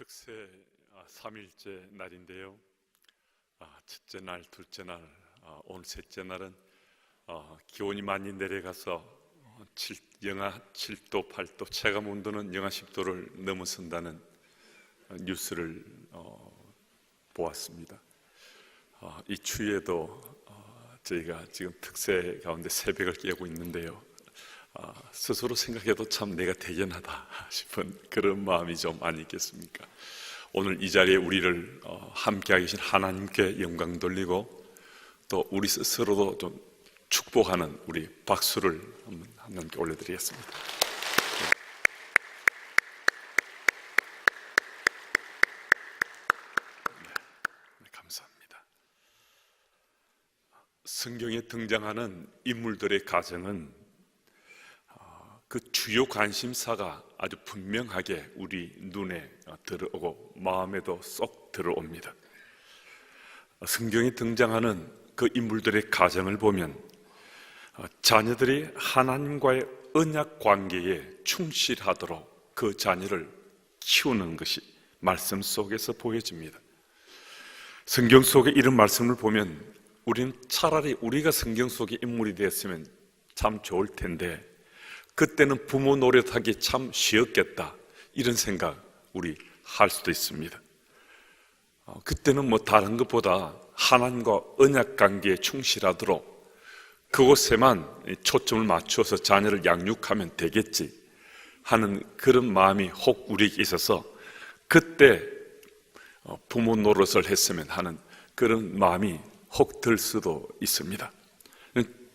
득세 3일째 날인데요. 첫째 날, 둘째 날, 오늘 셋째 날은 기온이 많이 내려가서 영하 7도, 8도, 체감 온도는 영하 10도를 넘어선다는 뉴스를 보았습니다. 이 추위에도 저희가 지금 득세 가운데 새벽을 깨고 있는데요. 스스로 생각해도 참 내가 대견하다 싶은 그런 마음이 좀 아니겠습니까? 오늘 이 자리에 우리를 함께하게 계신 하나님께 영광 돌리고 또 우리 스스로도 좀 축복하는 우리 박수를 한번 하나님께 올려드리겠습니다. 네, 감사합니다. 성경에 등장하는 인물들의 가정은 그 주요 관심사가 아주 분명하게 우리 눈에 들어오고 마음에도 쏙 들어옵니다. 성경에 등장하는 그 인물들의 가정을 보면 자녀들이 하나님과의 언약 관계에 충실하도록 그 자녀를 키우는 것이 말씀 속에서 보여집니다. 성경 속에 이런 말씀을 보면 우리는 차라리 우리가 성경 속의 인물이 되었으면 참 좋을 텐데 그때는 부모 노릇하기 참 쉬웠겠다 이런 생각 우리 할 수도 있습니다. 그때는 뭐 다른 것보다 하나님과 언약 관계에 충실하도록 그곳에만 초점을 맞춰서 자녀를 양육하면 되겠지 하는 그런 마음이 혹 우리에게 있어서 그때 부모 노릇을 했으면 하는 그런 마음이 혹 들 수도 있습니다.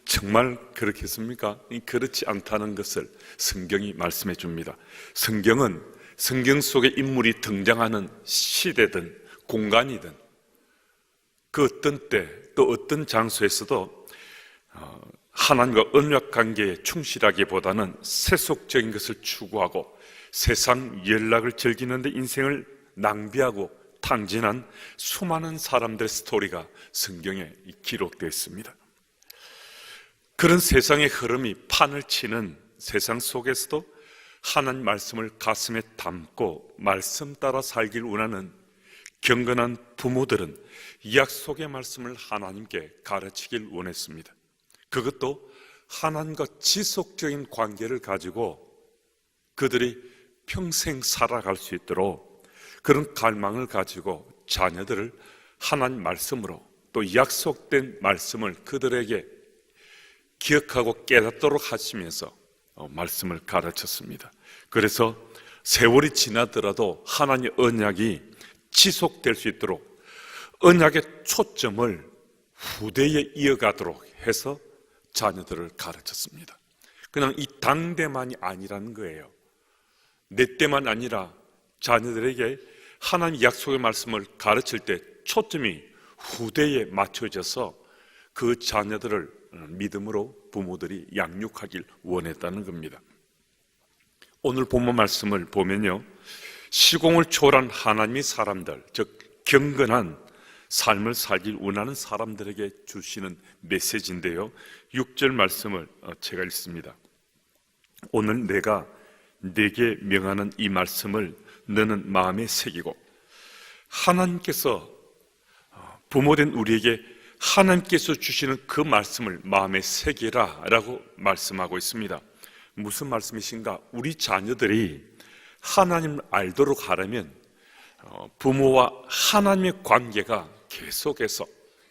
정말 그렇겠습니까? 그렇지 않다는 것을 성경이 말씀해 줍니다. 성경은 성경 속의 인물이 등장하는 시대든 공간이든 그 어떤 때 또 어떤 장소에서도 하나님과 언약 관계에 충실하기보다는 세속적인 것을 추구하고 세상 연락을 즐기는 데 인생을 낭비하고 탕진한 수많은 사람들의 스토리가 성경에 기록되어 있습니다. 그런 세상의 흐름이 판을 치는 세상 속에서도 하나님 말씀을 가슴에 담고 말씀 따라 살길 원하는 경건한 부모들은 약속의 말씀을 하나님께 가르치길 원했습니다. 그것도 하나님과 지속적인 관계를 가지고 그들이 평생 살아갈 수 있도록 그런 갈망을 가지고 자녀들을 하나님 말씀으로 또 약속된 말씀을 그들에게 기억하고 깨닫도록 하시면서 말씀을 가르쳤습니다. 그래서 세월이 지나더라도 하나님의 언약이 지속될 수 있도록 언약의 초점을 후대에 이어가도록 해서 자녀들을 가르쳤습니다. 그냥 이 당대만이 아니라는 거예요. 내 때만 아니라 자녀들에게 하나님 약속의 말씀을 가르칠 때 초점이 후대에 맞춰져서 그 자녀들을 믿음으로 부모들이 양육하길 원했다는 겁니다. 오늘 본문 말씀을 보면요, 시공을 초월한 하나님의 사람들, 즉 경건한 삶을 살길 원하는 사람들에게 주시는 메시지인데요, 6절 말씀을 제가 읽습니다. 오늘 내가 네게 명하는 이 말씀을 너는 마음에 새기고, 하나님께서 부모된 우리에게 하나님께서 주시는 그 말씀을 마음에 새기라 라고 말씀하고 있습니다. 무슨 말씀이신가? 우리 자녀들이 하나님을 알도록 하려면 부모와 하나님의 관계가 계속해서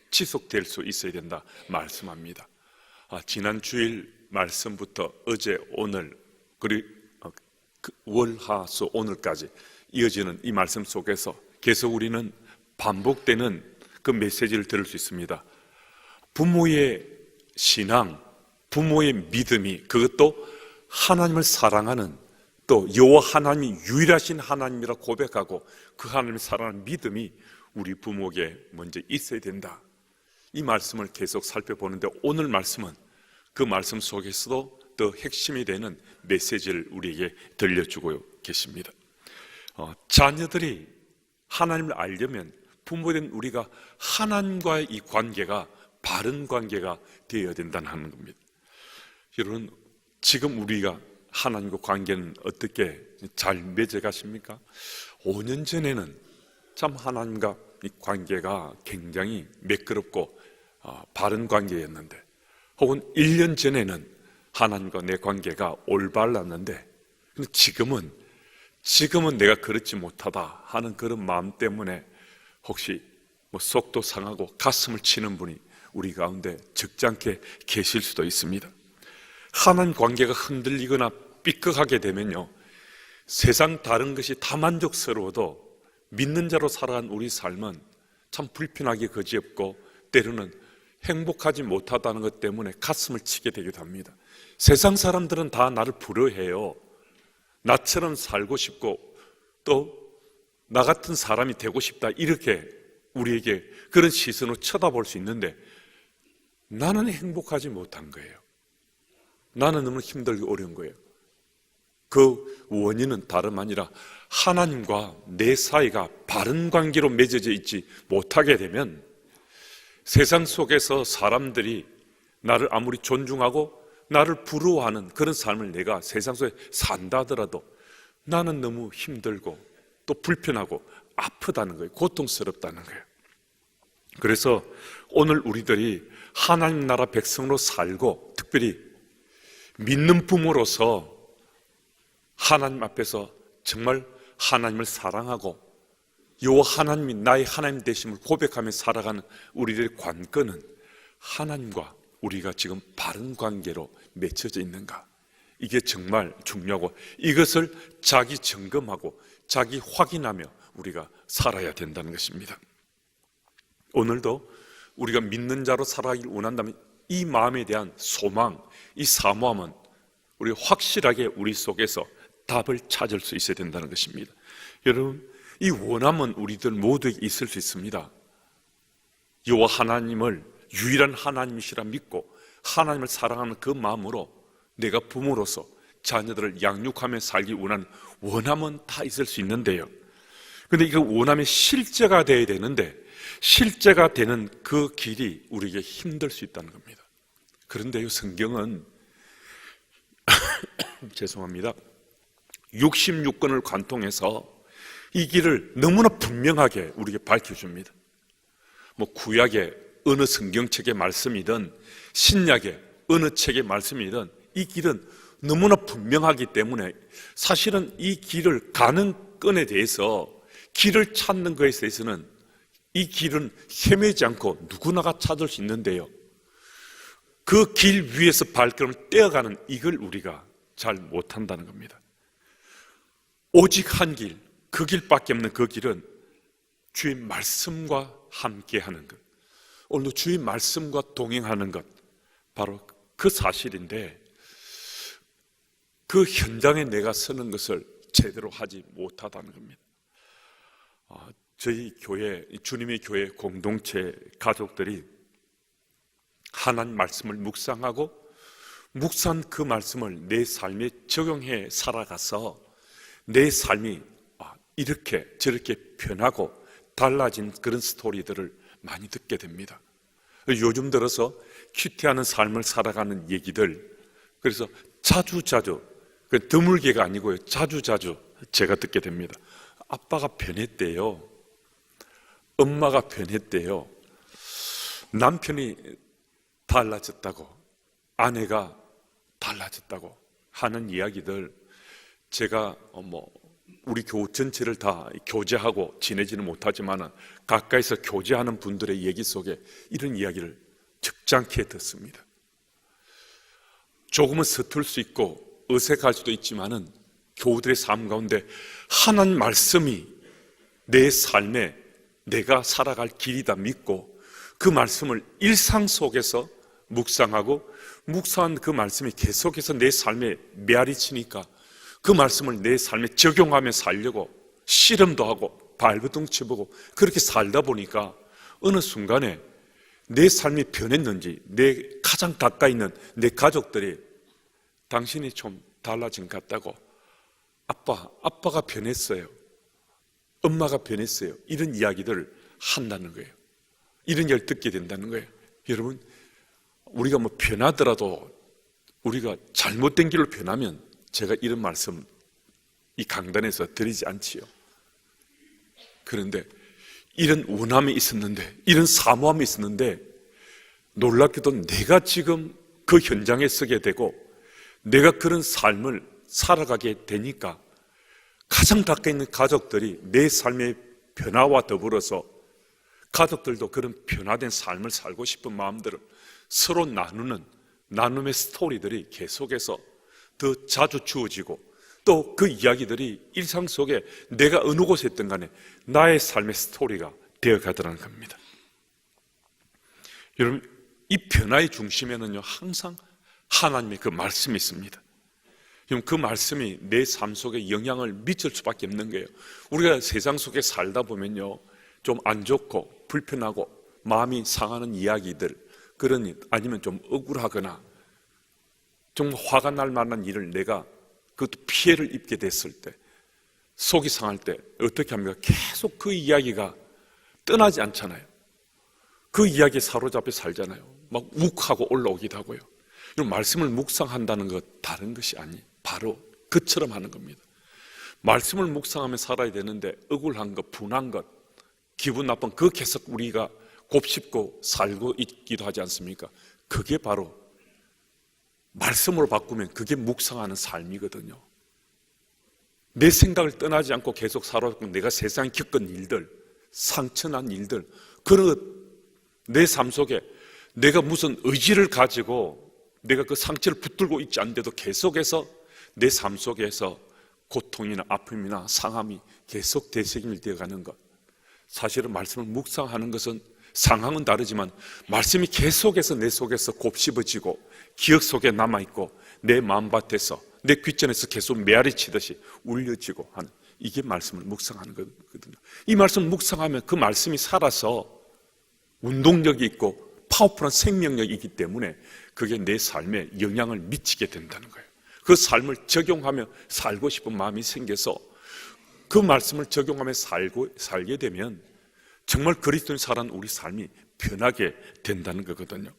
지속될 수 있어야 된다 말씀합니다. 지난 주일 말씀부터 어제 오늘 그리고 월, 화, 수, 오늘까지 이어지는 이 말씀 속에서 계속 우리는 반복되는 그 메시지를 들을 수 있습니다. 부모의 신앙, 부모의 믿음이 그것도 하나님을 사랑하는 또 여호와 하나님이 유일하신 하나님이라 고백하고 그 하나님을 사랑하는 믿음이 우리 부모에게 먼저 있어야 된다. 이 말씀을 계속 살펴보는데 오늘 말씀은 그 말씀 속에서도 더 핵심이 되는 메시지를 우리에게 들려주고 계십니다. 자녀들이 하나님을 알려면 부모된 우리가 하나님과의 이 관계가 바른 관계가 되어야 된다는 겁니다. 여러분, 지금 우리가 하나님과 관계는 어떻게 잘 맺어 가십니까? 5년 전에는 참 하나님과 이 관계가 굉장히 매끄럽고 바른 관계였는데, 혹은 1년 전에는 하나님과 내 관계가 올바랐는데, 지금은 내가 그렇지 못하다 하는 그런 마음 때문에 혹시 속도 상하고 가슴을 치는 분이 우리 가운데 적잖게 계실 수도 있습니다. 하나님 관계가 흔들리거나 삐걱하게 되면요, 세상 다른 것이 다 만족스러워도 믿는 자로 살아간 우리 삶은 참 불편하기 그지없고 때로는 행복하지 못하다는 것 때문에 가슴을 치게 되기도 합니다. 세상 사람들은 다 나를 부러워해요. 나처럼 살고 싶고 또 나 같은 사람이 되고 싶다, 이렇게 우리에게 그런 시선으로 쳐다볼 수 있는데, 나는 행복하지 못한 거예요. 나는 너무 힘들고 어려운 거예요. 그 원인은 다름 아니라 하나님과 내 사이가 바른 관계로 맺어져 있지 못하게 되면 세상 속에서 사람들이 나를 아무리 존중하고 나를 부러워하는 그런 삶을 내가 세상 속에 산다 하더라도 나는 너무 힘들고 또 불편하고 아프다는 거예요. 고통스럽다는 거예요. 그래서 오늘 우리들이 하나님 나라 백성으로 살고 특별히 믿는 부모로서 하나님 앞에서 정말 하나님을 사랑하고 여호와 하나님이 나의 하나님 되심을 고백하며 살아가는 우리들의 관건은 하나님과 우리가 지금 바른 관계로 맺혀져 있는가, 이게 정말 중요하고 이것을 자기 점검하고 자기 확인하며 우리가 살아야 된다는 것입니다. 오늘도 우리가 믿는 자로 살아가길 원한다면 이 마음에 대한 소망, 이 사모함은 우리 확실하게 우리 속에서 답을 찾을 수 있어야 된다는 것입니다. 여러분, 이 원함은 우리들 모두에게 있을 수 있습니다. 여호와 하나님을 유일한 하나님이시라 믿고 하나님을 사랑하는 그 마음으로 내가 부모로서 자녀들을 양육하며 살기 원하는 원함은 다 있을 수 있는데요, 그런데 이거 원함의 실제가 되어야 되는데 실제가 되는 그 길이 우리에게 힘들 수 있다는 겁니다. 그런데요, 성경은 죄송합니다, 66권을 관통해서 이 길을 너무나 분명하게 우리에게 밝혀줍니다. 구약의 어느 성경책의 말씀이든 신약의 어느 책의 말씀이든 이 길은 너무나 분명하기 때문에 사실은 이 길을 가는 건에 대해서 길을 찾는 것에 대해서는 이 길은 헤매지 않고 누구나가 찾을 수 있는데요, 그 길 위에서 발걸음을 떼어가는 이걸 우리가 잘 못한다는 겁니다. 오직 한 길, 그 길밖에 없는 그 길은 주의 말씀과 함께하는 것, 오늘도 주의 말씀과 동행하는 것, 바로 그 사실인데 그 현장에 내가 서는 것을 제대로 하지 못하다는 겁니다. 저희 교회, 주님의 교회 공동체 가족들이 하나님 말씀을 묵상하고 묵상한 그 말씀을 내 삶에 적용해 살아가서 내 삶이 이렇게 저렇게 변하고 달라진 그런 스토리들을 많이 듣게 됩니다. 요즘 들어서 큐티하는 삶을 살아가는 얘기들, 그래서 자주 드물게가 아니고요, 자주 제가 듣게 됩니다. 아빠가 변했대요. 엄마가 변했대요. 남편이 달라졌다고, 아내가 달라졌다고 하는 이야기들, 제가 우리 교우 전체를 다 교제하고 지내지는 못하지만 가까이서 교제하는 분들의 얘기 속에 이런 이야기를 적잖게 듣습니다. 조금은 서툴 수 있고 어색할 수도 있지만은 교우들의 삶 가운데 하나님 말씀이 내 삶에 내가 살아갈 길이다 믿고 그 말씀을 일상 속에서 묵상하고 묵상한 그 말씀이 계속해서 내 삶에 메아리 치니까 그 말씀을 내 삶에 적용하며 살려고 씨름도 하고 발버둥 쳐보고 그렇게 살다 보니까 어느 순간에 내 삶이 변했는지 내 가장 가까이 있는 내 가족들이 당신이 좀 달라진 것 같다고, 아빠가 변했어요, 엄마가 변했어요, 이런 이야기들을 한다는 거예요. 이런 걸 듣게 된다는 거예요. 여러분, 우리가 변하더라도 우리가 잘못된 길로 변하면 제가 이런 말씀 이 강단에서 드리지 않지요. 그런데 이런 원함이 있었는데, 이런 사모함이 있었는데, 놀랍게도 내가 지금 그 현장에 서게 되고 내가 그런 삶을 살아가게 되니까 가장 가까이 있는 가족들이 내 삶의 변화와 더불어서 가족들도 그런 변화된 삶을 살고 싶은 마음들을 서로 나누는 나눔의 스토리들이 계속해서 더 자주 주어지고, 또 그 이야기들이 일상 속에 내가 어느 곳에 있든 간에 나의 삶의 스토리가 되어가더라는 겁니다. 여러분, 이 변화의 중심에는요 항상 하나님의 그 말씀이 있습니다. 그 말씀이 내 삶 속에 영향을 미칠 수밖에 없는 거예요. 우리가 세상 속에 살다 보면요 좀 안 좋고 불편하고 마음이 상하는 이야기들, 그런 아니면 좀 억울하거나 정말 화가 날 만한 일을 내가 그것도 피해를 입게 됐을 때, 속이 상할 때 어떻게 합니까? 계속 그 이야기가 떠나지 않잖아요. 그 이야기에 사로잡혀 살잖아요. 막 욱하고 올라오기도 하고요. 말씀을 묵상한다는 것 다른 것이 아니, 바로 그처럼 하는 겁니다. 말씀을 묵상하며 살아야 되는데 억울한 것, 분한 것, 기분 나쁜 그 계속 우리가 곱씹고 살고 있기도 하지 않습니까? 그게 바로 말씀으로 바꾸면 그게 묵상하는 삶이거든요. 내 생각을 떠나지 않고 계속 살아왔고 내가 세상에 겪은 일들, 상처난 일들, 그런 것 내 삶 속에 내가 무슨 의지를 가지고 내가 그 상처를 붙들고 있지 않는데도 계속해서 내 삶 속에서 고통이나 아픔이나 상함이 계속 되새김이 되어가는 것, 사실은 말씀을 묵상하는 것은 상황은 다르지만 말씀이 계속해서 내 속에서 곱씹어지고 기억 속에 남아있고 내 마음밭에서 내 귓전에서 계속 메아리 치듯이 울려지고 하는, 이게 말씀을 묵상하는 거거든요. 이 말씀을 묵상하면 그 말씀이 살아서 운동력이 있고 파워풀한 생명력이 있기 때문에 그게 내 삶에 영향을 미치게 된다는 거예요. 그 삶을 적용하며 살고 싶은 마음이 생겨서 그 말씀을 적용하며 살게 되면 정말 그리스도인 살아가는 우리 삶이 변하게 된다는 거거든요.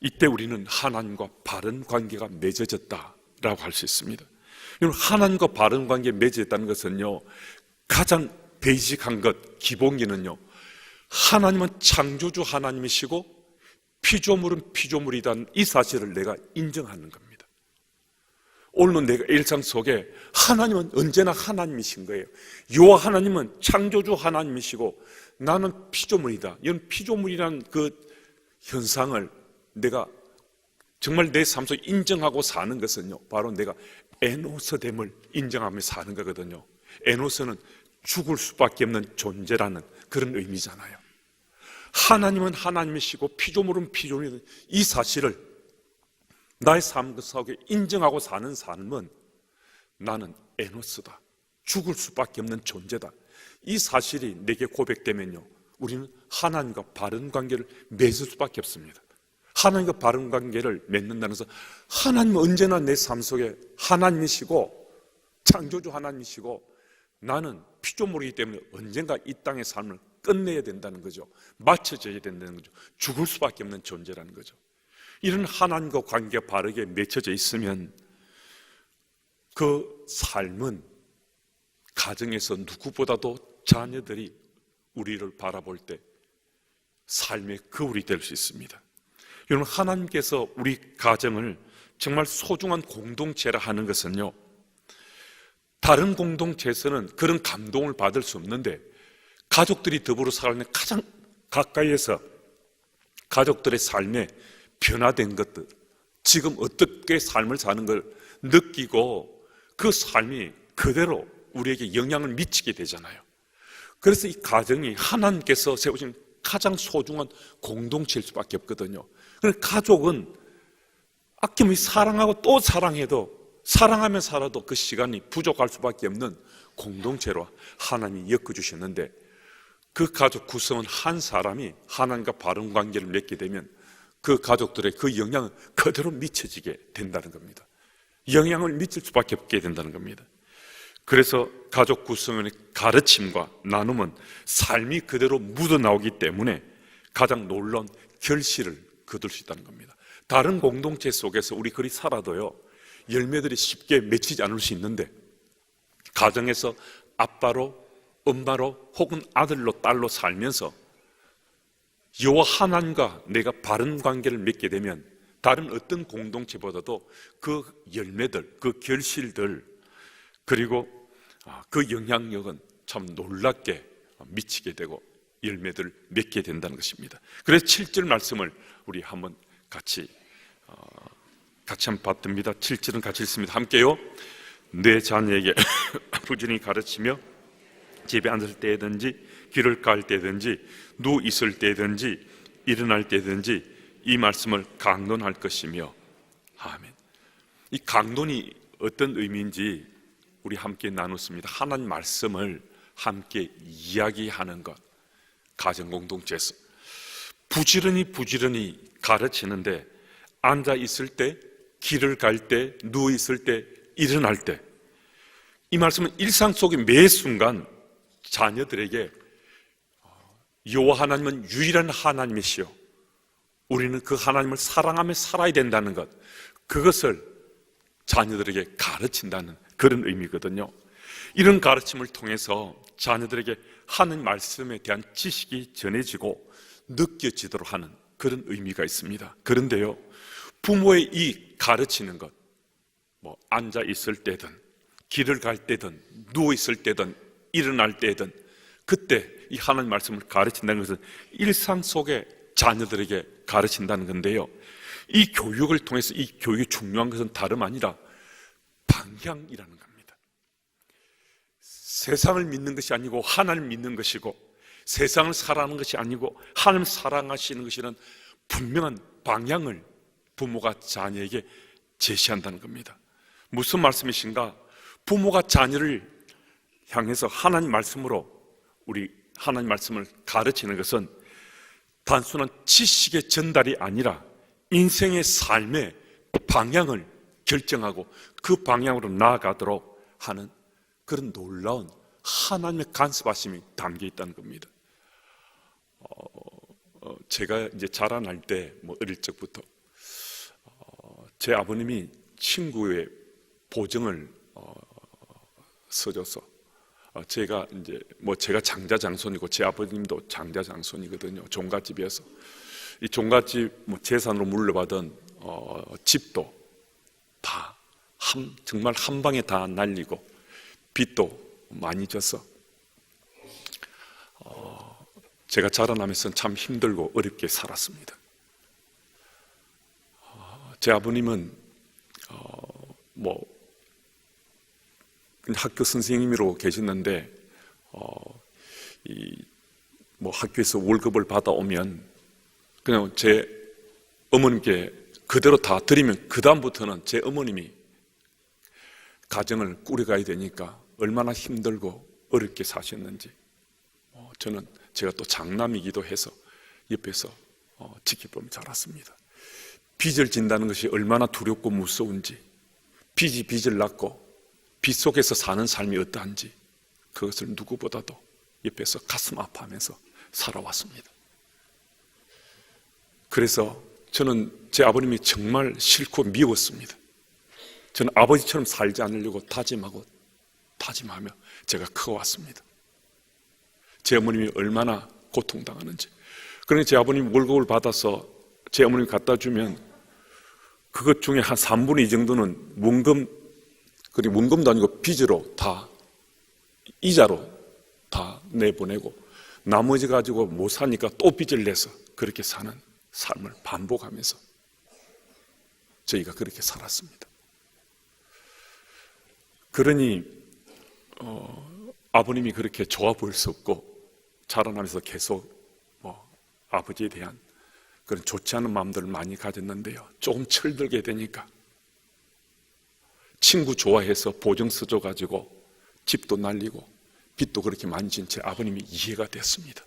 이때 우리는 하나님과 바른 관계가 맺어졌다라고 할 수 있습니다. 하나님과 바른 관계에 맺어졌다는 것은요, 가장 베이직한 것, 기본기는요, 하나님은 창조주 하나님이시고 피조물은 피조물이라는 이 사실을 내가 인정하는 겁니다. 오늘은 내가 일상 속에 하나님은 언제나 하나님이신 거예요. 여호와 하나님은 창조주 하나님이시고 나는 피조물이다. 이런 피조물이라는 그 현상을 내가 정말 내 삶 속에 인정하고 사는 것은요, 바로 내가 에노스됨을 인정하며 사는 거거든요. 에노스는 죽을 수밖에 없는 존재라는 그런 의미잖아요. 하나님은 하나님이시고 피조물은 피조물이다. 이 사실을 나의 삶 속에 인정하고 사는 삶은 나는 에노스다. 죽을 수밖에 없는 존재다. 이 사실이 내게 고백되면요, 우리는 하나님과 바른 관계를 맺을 수밖에 없습니다. 하나님과 바른 관계를 맺는다는 것은 하나님은 언제나 내 삶 속에 하나님이시고 창조주 하나님이시고 나는 피조물이기 때문에 언젠가 이 땅의 삶을 끝내야 된다는 거죠. 맞춰져야 된다는 거죠. 죽을 수밖에 없는 존재라는 거죠. 이런 하나님과 관계가 바르게 맺혀져 있으면 그 삶은 가정에서 누구보다도 자녀들이 우리를 바라볼 때 삶의 거울이 될 수 있습니다. 여러분, 하나님께서 우리 가정을 정말 소중한 공동체라 하는 것은요, 다른 공동체에서는 그런 감동을 받을 수 없는데 가족들이 더불어 살아가는 가장 가까이에서 가족들의 삶에 변화된 것들, 지금 어떻게 삶을 사는 걸 느끼고 그 삶이 그대로 우리에게 영향을 미치게 되잖아요. 그래서 이 가정이 하나님께서 세우신 가장 소중한 공동체일 수밖에 없거든요. 그래서 가족은 아낌없이 사랑하고 또 사랑해도 사랑하며 살아도 그 시간이 부족할 수밖에 없는 공동체로 하나님이 엮어주셨는데, 그 가족 구성은 한 사람이 하나님과 바른 관계를 맺게 되면 그 가족들의 그 영향은 그대로 미쳐지게 된다는 겁니다. 영향을 미칠 수밖에 없게 된다는 겁니다. 그래서 가족 구성원의 가르침과 나눔은 삶이 그대로 묻어나오기 때문에 가장 놀라운 결실을 거둘 수 있다는 겁니다. 다른 공동체 속에서 우리 그리 살아도요, 열매들이 쉽게 맺히지 않을 수 있는데 가정에서 아빠로 엄마로 혹은 아들로 딸로 살면서 여호와 하나님과 내가 바른 관계를 맺게 되면 다른 어떤 공동체보다도 그 열매들, 그 결실들, 그리고 그 영향력은 참 놀랍게 미치게 되고 열매들을 맺게 된다는 것입니다. 그래서 7절 말씀을 우리 한번 같이 한번 받듭니다. 7절은 같이 읽습니다. 함께요. 내 자녀에게 부지런히 가르치며 집에 앉을 때든지 길을 갈 때든지 누워 있을 때든지 일어날 때든지 이 말씀을 강론할 것이며. 아멘. 이 강론이 어떤 의미인지 우리 함께 나눴습니다. 하나님 말씀을 함께 이야기하는 것, 가정공동체에서 부지런히 가르치는데 앉아 있을 때, 길을 갈 때, 누워 있을 때, 일어날 때, 이 말씀은 일상 속의 매 순간 자녀들에게 여호와 하나님은 유일한 하나님이시오, 우리는 그 하나님을 사랑하며 살아야 된다는 것, 그것을 자녀들에게 가르친다는 그런 의미거든요. 이런 가르침을 통해서 자녀들에게 하나님 말씀에 대한 지식이 전해지고 느껴지도록 하는 그런 의미가 있습니다. 그런데요, 부모의 이 가르치는 것, 앉아 있을 때든 길을 갈 때든 누워 있을 때든 일어날 때든 그때 이 하나님 말씀을 가르친다는 것은 일상 속에 자녀들에게 가르친다는 건데요, 이 교육을 통해서 이 교육이 중요한 것은 다름 아니라 방향이라는 겁니다. 세상을 믿는 것이 아니고 하나님을 믿는 것이고, 세상을 사랑하는 것이 아니고 하나님을 사랑하시는 것이라는 분명한 방향을 부모가 자녀에게 제시한다는 겁니다. 무슨 말씀이신가? 부모가 자녀를 향해서 하나님 말씀으로 우리 하나님 말씀을 가르치는 것은 단순한 지식의 전달이 아니라 인생의 삶의 방향을 결정하고 그 방향으로 나아가도록 하는 그런 놀라운 하나님의 간섭하심이 담겨 있다는 겁니다. 제가 이제 자라날 때 어릴 적부터 제 아버님이 친구의 보증을 써줘서 제가 이제 제가 장자장손이고 제 아버님도 장자장손이거든요. 종갓집이어서 이 종갓집 재산으로 물려받은 집도 다 정말 한 방에 다 날리고 빚도 많이 져서 제가 자라나면서 참 힘들고 어렵게 살았습니다. 제 아버님은 학교 선생님으로 계셨는데 학교에서 월급을 받아오면 그냥 제 어머님께 그대로 다 드리면 그 다음부터는 제 어머님이 가정을 꾸려가야 되니까 얼마나 힘들고 어렵게 사셨는지 저는 제가 또 장남이기도 해서 옆에서 지켜보며 자랐습니다. 빚을 진다는 것이 얼마나 두렵고 무서운지, 빚이 빚을 낳고 빚 속에서 사는 삶이 어떠한지 그것을 누구보다도 옆에서 가슴 아파하면서 살아왔습니다. 그래서 저는 제 아버님이 정말 싫고 미웠습니다. 저는 아버지처럼 살지 않으려고 다짐하며 제가 커왔습니다. 제 어머님이 얼마나 고통당하는지. 그러니 제 아버님이 월급을 받아서 제 어머님이 갖다 주면 그것 중에 한 3분의 2 정도는 원금도 아니고 빚으로 다, 이자로 다 내보내고 나머지 가지고 못 사니까 또 빚을 내서 그렇게 사는 삶을 반복하면서 저희가 그렇게 살았습니다. 그러니 아버님이 그렇게 좋아 보일 수 없고 자라나면서 계속 아버지에 대한 그런 좋지 않은 마음들을 많이 가졌는데요, 조금 철들게 되니까 친구 좋아해서 보증 써줘가지고 집도 날리고 빚도 그렇게 많이 진 제 아버님이 이해가 됐습니다.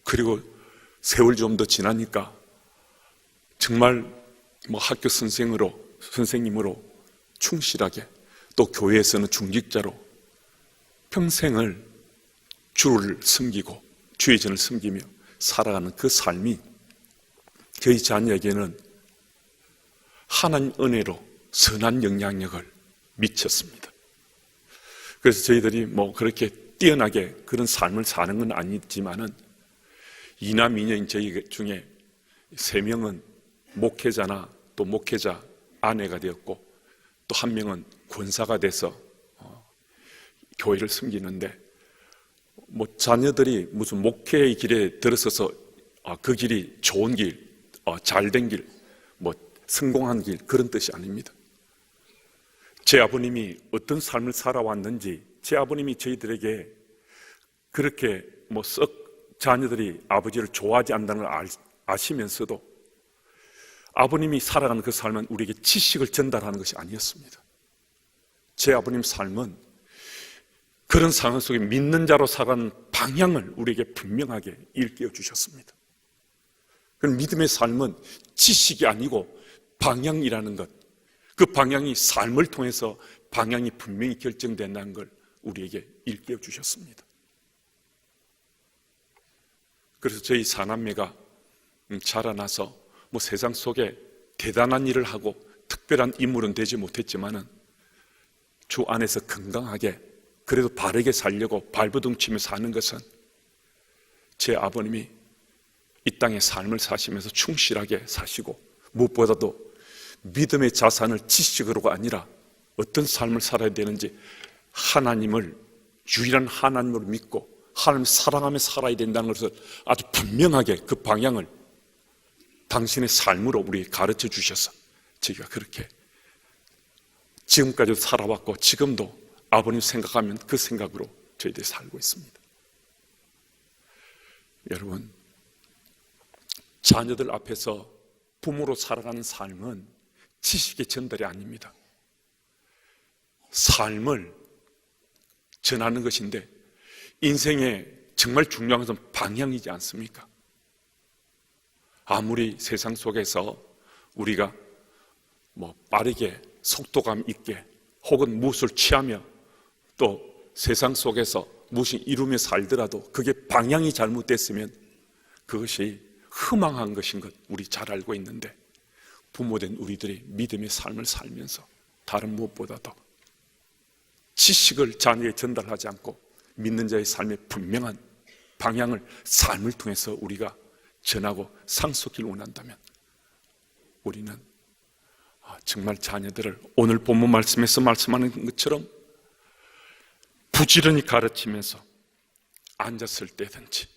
그리고 세월 좀 더 지나니까 정말 학교 선생님으로 충실하게, 또 교회에서는 중직자로 평생을 주를 섬기고 주의 전을 섬기며 살아가는 그 삶이 저희 자녀에게는 하나님 은혜로 선한 영향력을 미쳤습니다. 그래서 저희들이 그렇게 뛰어나게 그런 삶을 사는 건 아니지만은 이남 이녀인 저희 중에 3명은 목회자나 또 목회자 아내가 되었고 또 1명은 권사가 돼서 교회를 섬기는데 자녀들이 무슨 목회의 길에 들어서서 그 길이 좋은 길, 잘된 길, 성공한 길 그런 뜻이 아닙니다. 제 아버님이 어떤 삶을 살아왔는지 제 아버님이 저희들에게 그렇게 썩 자녀들이 아버지를 좋아하지 않는다는 걸 아시면서도 아버님이 살아가는 그 삶은 우리에게 지식을 전달하는 것이 아니었습니다. 제 아버님 삶은 그런 상황 속에 믿는 자로 살아가는 방향을 우리에게 분명하게 일깨워 주셨습니다. 그 믿음의 삶은 지식이 아니고 방향이라는 것, 그 방향이 삶을 통해서 방향이 분명히 결정된다는 걸 우리에게 일깨워 주셨습니다. 그래서 저희 사남매가 자라나서 세상 속에 대단한 일을 하고 특별한 인물은 되지 못했지만은 주 안에서 건강하게 그래도 바르게 살려고 발버둥치며 사는 것은 제 아버님이 이 땅의 삶을 사시면서 충실하게 사시고 무엇보다도 믿음의 자산을 지식으로가 아니라 어떤 삶을 살아야 되는지 하나님을 유일한 하나님으로 믿고 하나님을 사랑하며 살아야 된다는 것을 아주 분명하게 그 방향을 당신의 삶으로 우리에게 가르쳐 주셔서 저희가 그렇게 지금까지도 살아왔고 지금도 아버님 생각하면 그 생각으로 저희들이 살고 있습니다. 여러분, 자녀들 앞에서 부모로 살아가는 삶은 지식의 전달이 아닙니다. 삶을 전하는 것인데 인생에 정말 중요한 것은 방향이지 않습니까? 아무리 세상 속에서 우리가 빠르게 속도감 있게 혹은 무엇을 취하며 또 세상 속에서 무엇을 이루며 살더라도 그게 방향이 잘못됐으면 그것이 허망한 것인 것 우리 잘 알고 있는데 부모된 우리들이 믿음의 삶을 살면서 다른 무엇보다도 지식을 자녀에 전달하지 않고 믿는 자의 삶의 분명한 방향을 삶을 통해서 우리가 전하고 상속기를 원한다면 우리는 정말 자녀들을 오늘 본문 말씀에서 말씀하는 것처럼 부지런히 가르치면서 앉았을 때든지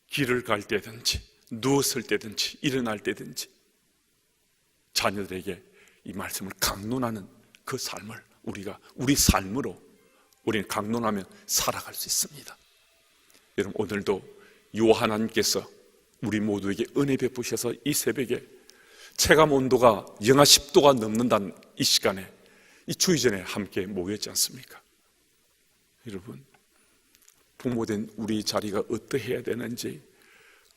길을 갈 때든지 누웠을 때든지 일어날 때든지 자녀들에게 이 말씀을 강론하는 그 삶을 우리가 우리 삶으로 우리는 강론하며 살아갈 수 있습니다. 여러분, 오늘도 요 하나님께서 우리 모두에게 은혜 베푸셔서 이 새벽에 체감 온도가 영하 10도가 넘는다는 이 시간에 이 주의전에 함께 모였지 않습니까? 여러분, 부모된 우리 자리가 어떠해야 되는지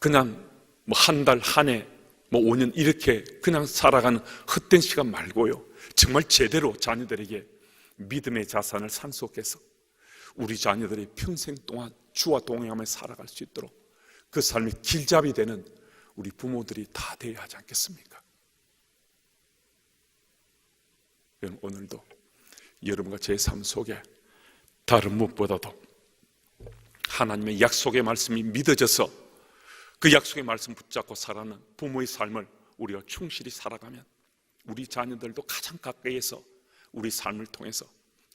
그냥 한 달, 한 해, 5년 이렇게 그냥 살아가는 헛된 시간 말고요, 정말 제대로 자녀들에게 믿음의 자산을 산속해서 우리 자녀들이 평생 동안 주와 동행하며 살아갈 수 있도록 그 삶의 길잡이 되는 우리 부모들이 다 되어야 하지 않겠습니까? 여러분, 오늘도 여러분과 제 삶 속에 다른 무엇보다도 하나님의 약속의 말씀이 믿어져서 그 약속의 말씀 붙잡고 살아가는 부모의 삶을 우리가 충실히 살아가면 우리 자녀들도 가장 가까이에서 우리 삶을 통해서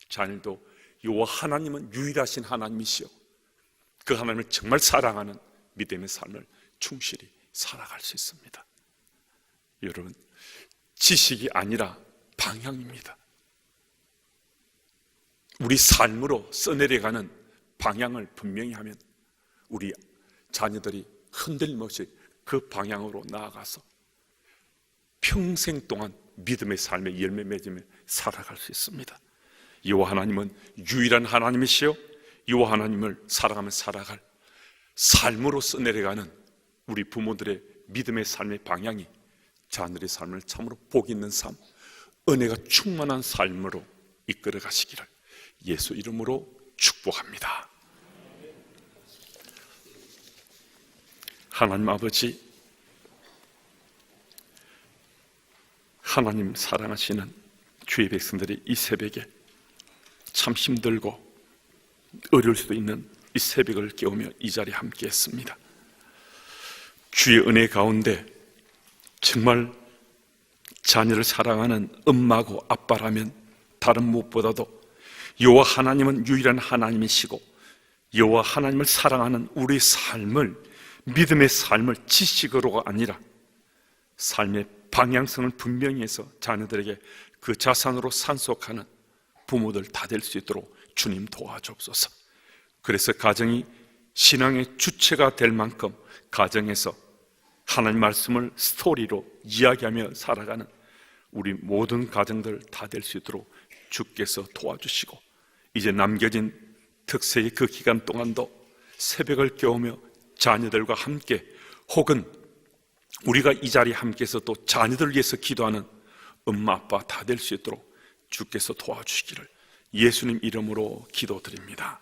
자녀도 여호와 하나님은 유일하신 하나님이시여 그 하나님을 정말 사랑하는 믿음의 삶을 충실히 살아갈 수 있습니다. 여러분, 지식이 아니라 방향입니다. 우리 삶으로 써내려가는 방향을 분명히 하면 우리 자녀들이 흔들림없이 그 방향으로 나아가서 평생 동안 믿음의 삶의 열매 맺으며 살아갈 수 있습니다. 여호와 하나님은 유일한 하나님이시여 여호와 하나님을 사랑하며 살아갈 삶으로 써내려가는 우리 부모들의 믿음의 삶의 방향이 자녀들의 삶을 참으로 복 있는 삶, 은혜가 충만한 삶으로 이끌어 가시기를 예수 이름으로 축복합니다. 하나님 아버지, 하나님 사랑하시는 주의 백성들이 이 새벽에 참 힘들고 어려울 수도 있는 이 새벽을 깨우며 이 자리에 함께 했습니다. 주의 은혜 가운데 정말 자녀를 사랑하는 엄마고 아빠라면 다른 무엇보다도 여호와 하나님은 유일한 하나님이시고 여호와 하나님을 사랑하는 우리의 삶을, 믿음의 삶을 지식으로가 아니라 삶의 방향성을 분명히 해서 자녀들에게 그 자산으로 산속하는 부모들 다 될 수 있도록 주님 도와주옵소서. 그래서 가정이 신앙의 주체가 될 만큼 가정에서 하나님 말씀을 스토리로 이야기하며 살아가는 우리 모든 가정들 다 될 수 있도록 주께서 도와주시고, 이제 남겨진 특세의 그 기간 동안도 새벽을 깨우며 자녀들과 함께, 혹은 우리가 이 자리에 함께해서 또 자녀들을 위해서 기도하는 엄마 아빠 다 될 수 있도록 주께서 도와주시기를 예수님 이름으로 기도드립니다.